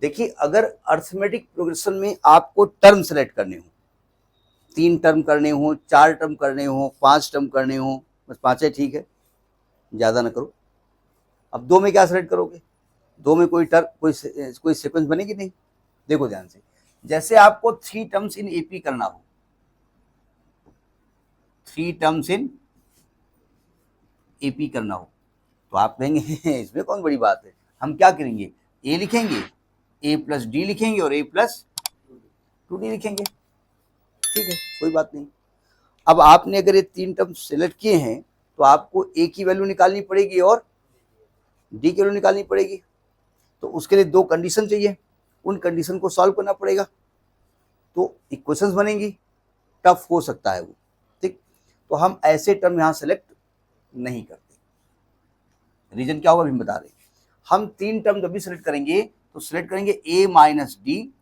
देखिए अगर arithmetic progression में आपको टर्म सेलेक्ट करने हो, 3 टर्म करने हो, 4 टर्म करने हो, 5 टर्म करने हो, बस 5 है, ठीक है, ज़्यादा ना करो। अब 2 में क्या सेलेक्ट करोगे? 2 में कोई टर्म कोई सीक्वेंस बनेगी नहीं। देखो ध्यान से, जैसे आपको 3 टर्म्स इन एपी करना हो, 3 टर्म्स इन एपी करना हो, तो आप कहेंगे इसमें कौन बड़ी बात है, हम क्या करेंगे, ए लिखेंगे, ए प्लस डी लिखेंगे और ए प्लस 2d लिखेंगे, ठीक है, कोई बात नहीं। अब आपने अगर ये 3 टर्म सेलेक्ट किए हैं तो आपको ए की वैल्यू निकालनी पड़ेगी और डी की वैल्यू निकालनी पड़ेगी। तो उसके लिए 2 कंडीशन चाहिए, उन कंडीशन को सॉल्व करना पड़ेगा, तो इक्वेशंस बनेंगी, टफ हो सकता है वो, ठीक। तो हम ऐसे टर्म यहाँ सेलेक्ट नहीं करते। रीजन क्या होगा अभी हम बता रहे हैं। हम 3 टर्म जब भी सेलेक्ट करेंगे तो सेलेक्ट करेंगे ए माइनस डी,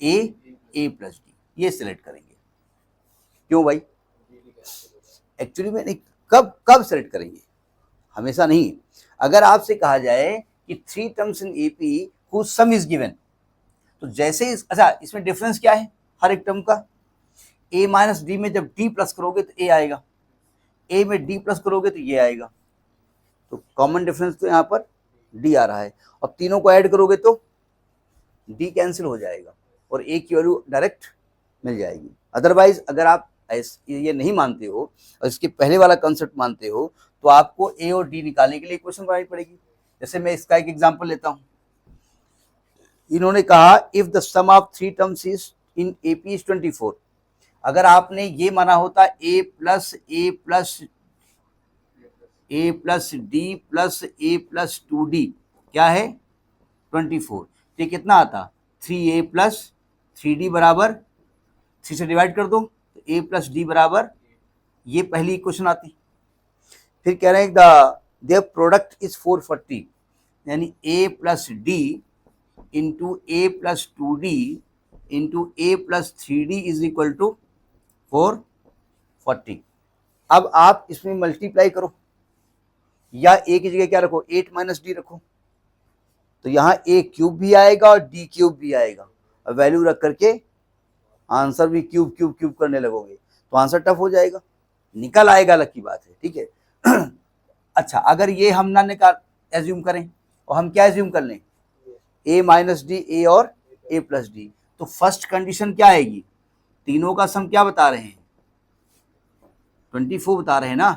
ए प्लस डी, ये सेलेक्ट करेंगे। क्यों भाई? एक्चुअली में नहीं, कब कब सेलेक्ट करेंगे, हमेशा नहीं। अगर आपसे कहा जाए कि 3 terms in AP whose sum is given, तो जैसे अच्छा इसमें डिफरेंस क्या है हर एक टर्म का, ए माइनस डी में जब डी प्लस करोगे तो ए आएगा, ए में डी प्लस करोगे तो ये आएगा, तो कॉमन डिफरेंस तो यहाँ पर डी आ रहा है। अब तीनों को ऐड करोगे तो डी कैंसिल हो जाएगा और ए की वैल्यू डायरेक्ट मिल जाएगी। अदरवाइज अगर आप ये नहीं मानते हो और इसके पहले वाला कंसेप्ट मानते हो तो आपको ए और डी निकालने के लिए इक्वेशन बनानी पड़ेगी। जैसे मैं इसका एक एग्जांपल लेता हूं, इन्होंने कहा if the sum of 3 terms is in AP is 24, अगर आपने ये माना होता a plus d plus a plus 2d क्या है 24, ये कितना आता 3a प्लस 3d बराबर 3 से डिवाइड कर दो तो a प्लस डी बराबर, ये पहली इक्वेशन आती। फिर कह रहे हैं देयर प्रोडक्ट इज 440, यानी a plus d into a plus 2d into a plus 3d is equal to 440। अब आप इसमें मल्टीप्लाई करो, या ए की जगह क्या रखो 8 माइनस डी रखो, तो यहाँ ए क्यूब भी आएगा और डी क्यूब भी आएगा, और वैल्यू रख करके आंसर भी क्यूब क्यूब क्यूब करने लगोगे तो आंसर टफ हो जाएगा, निकल आएगा, अलग की बात है, ठीक है। अच्छा अगर ये हम ना निकाल एज्यूम करें और हम क्या एज्यूम कर लें, ए माइनस डी ए और ए प्लस डी, तो फर्स्ट कंडीशन क्या आएगी, तीनों का सम क्या बता रहे हैं 24 बता रहे हैं ना,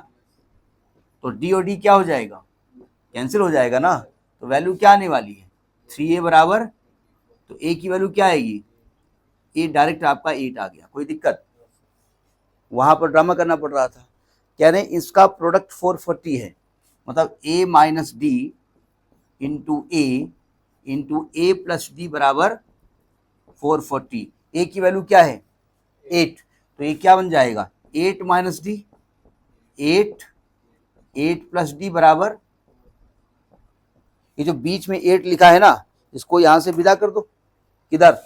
तो डी और डी क्या हो जाएगा कैंसिल हो जाएगा ना, तो वैल्यू क्या आने वाली है 3a बराबर, तो a की वैल्यू क्या आएगी, a डायरेक्ट आपका 8 आ गया, कोई दिक्कत, वहां पर ड्रामा करना पड़ रहा था। कह रहे हैं इसका प्रोडक्ट 440 है, मतलब a minus d into a plus D बराबर 440, a की वैल्यू क्या है 8, तो ये क्या बन जाएगा 8 माइनस डी 8 प्लस डी बराबर, ये जो बीच में 8 लिखा है ना इसको यहां से विदा कर दो, किधर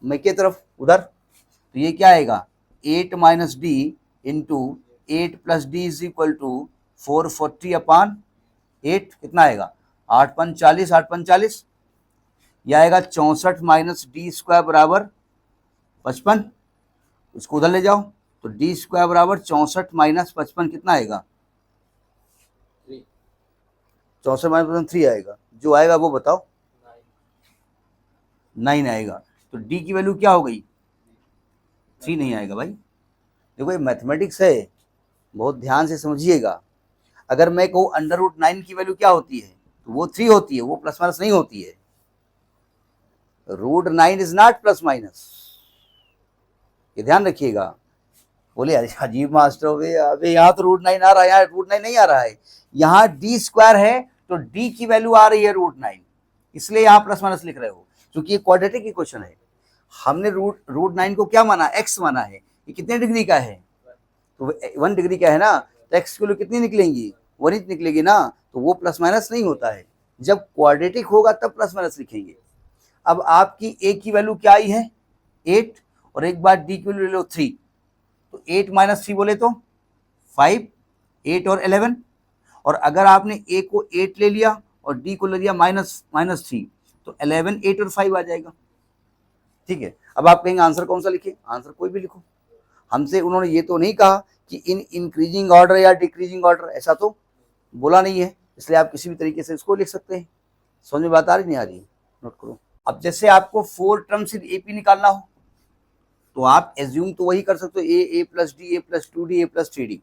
मैं की तरफ उधर, तो ये क्या आएगा 8 minus d into 8 plus d is equal to 440 upon 8, कितना आएगा 8 पंच 40, 8 पंच 40, यह आएगा 64 माइनस डी स्क्वायर बराबर 55, इसको उधर ले जाओ तो डी स्क्वायर बराबर 64 माइनस 55 कितना आएगा 64 माइनस 3 आएगा, जो आएगा वो बताओ 9 आएगा, तो डी की वैल्यू क्या हो गई 3 नहीं आएगा। भाई देखो ये मैथमेटिक्स है, बहुत ध्यान से समझिएगा। अगर मैं कहूँ अंडर रूट 9 की वैल्यू क्या होती है तो वो 3 होती है, वो प्लस माइनस नहीं होती है, root 9 is not plus minus, ये ध्यान रखिएगा। बोले अजीब मास्टर हो गए, अबे यहाँ तो रूट 9 आ रहा है, यहाँ रूट 9 नहीं आ रहा है, यहाँ डी स्क्वायर है तो डी की वैल्यू आ रही है रूट 9, इसलिए यहाँ प्लस माइनस लिख रहे हो, क्योंकि ये क्वाड्रेटिक इक्वेशन है। हमने रूट 9 को क्या माना एक्स माना है, ये कितने डिग्री का है तो 1 डिग्री का है ना, तो एक्स की वैल्यू कितनी निकलेंगी 1 इंच निकलेगी ना, तो वो प्लस माइनस नहीं होता है, जब क्वाड्रेटिक होगा तब प्लस माइनस लिखेंगे। अब आपकी ए की वैल्यू क्या आई है 8, और एक बार डी की वैल्यू ले लो 3, तो 8 माइनस 3 बोले तो 5, 8 और 11, और अगर आपने ए को 8 ले लिया और डी को ले लिया माइनस 3, तो 11, 8 और 5 आ जाएगा। ठीक है, अब आप कहेंगे आंसर कौन सा लिखे, आंसर कोई भी लिखो। हमसे उन्होंने ये तो नहीं कहा कि इन इंक्रीजिंग ऑर्डर या डिक्रीजिंग ऑर्डर, ऐसा तो बोला नहीं है, इसलिए आप किसी भी तरीके से इसको लिख सकते हैं। समझ में बात आ रही नहीं आ रही, नोट करो। अब जैसे आपको 4 टर्म्स इन एपी निकालना हो तो आप एज्यूम तो वही कर सकते हो, ए प्लस डी, ए प्लस 2डी, ए प्लस 3डी।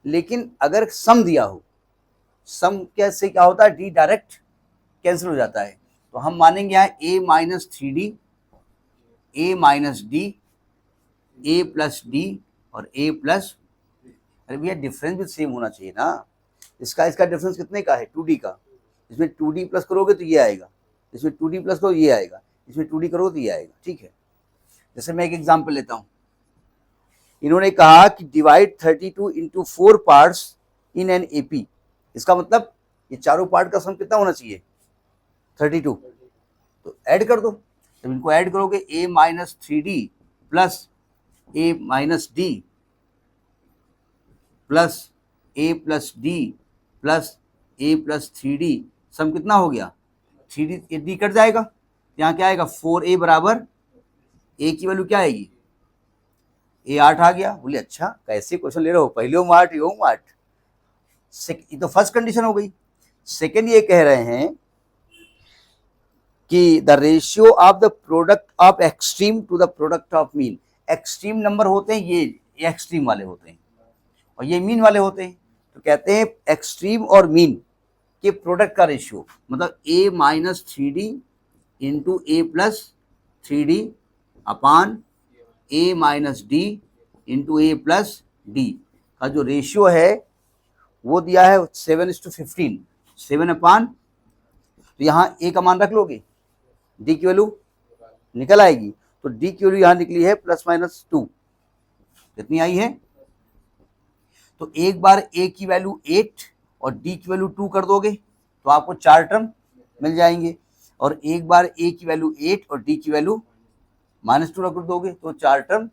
लेकिन अगर सम दिया हो, सम कैसे क्या होता है, डी डायरेक्ट कैंसिल हो जाता है, तो हम मानेंगे यहाँ ए माइनस 3डी, ए माइनस डी, ए प्लस डी और ए प्लस, अरे भैया डिफरेंस भी सेम होना चाहिए ना। इसका डिफरेंस कितने का है, 2D का। इसमें 2D प्लस करोगे तो ये आएगा, इसमें 2D प्लस करो ये आएगा, इसमें 2D करोगे तो ये आएगा। ठीक है, जैसे मैं एक एग्जांपल लेता हूं, इन्होंने कहा कि divide 32 into 4 parts in an AP. इसका मतलब ये चारों पार्ट का सम कितना होना चाहिए, 32। तो ऐड कर दो, जब इनको ऐड करोगे a minus 3D plus a minus D plus a plus d plus a plus 3D, सम कितना हो गया 3D, ये डी कट जाएगा, यहाँ क्या आएगा 4a बराबर a की वैल्यू क्या आएगी, a 8 आ गया। बोले अच्छा कैसे क्वेश्चन ले रहे हो, पहले ओम 8 ओम 8। ये तो फर्स्ट कंडीशन हो गई। सेकेंड ये कह रहे हैं कि the ratio of the product of extreme to the product of mean. Extreme number होते हैं ये एक्सट्रीम वाले होते हैं और ये मीन वाले होते हैं। तो कहते हैं एक्सट्रीम और मीन के प्रोडक्ट का रेशियो, मतलब a minus 3D into a plus 3D upon a minus d into a plus D का जो रेशियो है वो दिया है 7:15, 7 अपान, तो यहाँ a का मान रख लोगे, d की वैल्यू निकल आएगी, तो d की वैल्यू यहाँ निकली है ±2, कितनी आई है। तो एक बार a की वैल्यू 8 और d की वैल्यू 2 कर दोगे तो आपको 4 टर्म मिल जाएंगे, और एक बार a की वैल्यू 8 और d की वैल्यू -2 रख दोगे तो 4 टर्म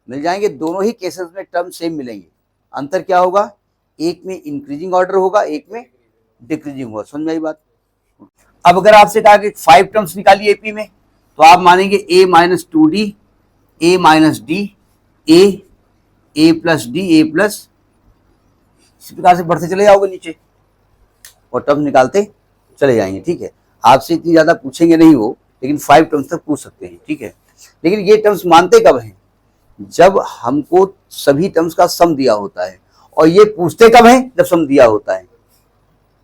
मिल जाएंगे। दोनों ही केसेस में टर्म सेम मिलेंगे, अंतर क्या होगा, एक में इंक्रीजिंग ऑर्डर होगा, एक में डिक्रीजिंग होगा। समझ में आई बात। अब अगर आपसे कहा कि 5 टर्म्स निकालिए एपी में, तो आप मानेंगे a minus 2D, a minus D, A plus D, A plus, इसी प्रकार से बढ़ते चले जाओगे नीचे और टर्म्स निकालते चले जाएंगे। ठीक है, आपसे इतनी ज्यादा पूछेंगे नहीं वो, लेकिन 5 टर्म्स तक पूछ सकते हैं। ठीक है, लेकिन ये टर्म्स मानते कब हैं, जब हमको सभी टर्म्स का सम दिया होता है, और ये पूछते कब हैं, जब सम दिया होता है।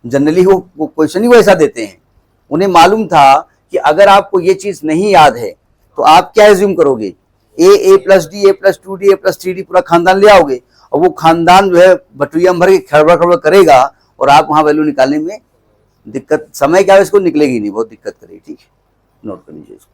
जनरली वो क्वेश्चन ही वो ऐसा देते हैं, उन्हें मालूम था कि अगर आपको ये चीज नहीं याद है तो आप क्या एज्यूम करोगे, ए प्लस डी, ए प्लस 2D, ए प्लस 3D पूरा खानदान ले आओगे, और वो खानदान जो है बटुया भर के खड़बड़ करेगा और आप वहां वैल्यू निकालने में दिक्कत, समय क्या है इसको निकलेगी नहीं, बहुत दिक्कत करेगी। ठीक है, नोट कर लीजिए इसको।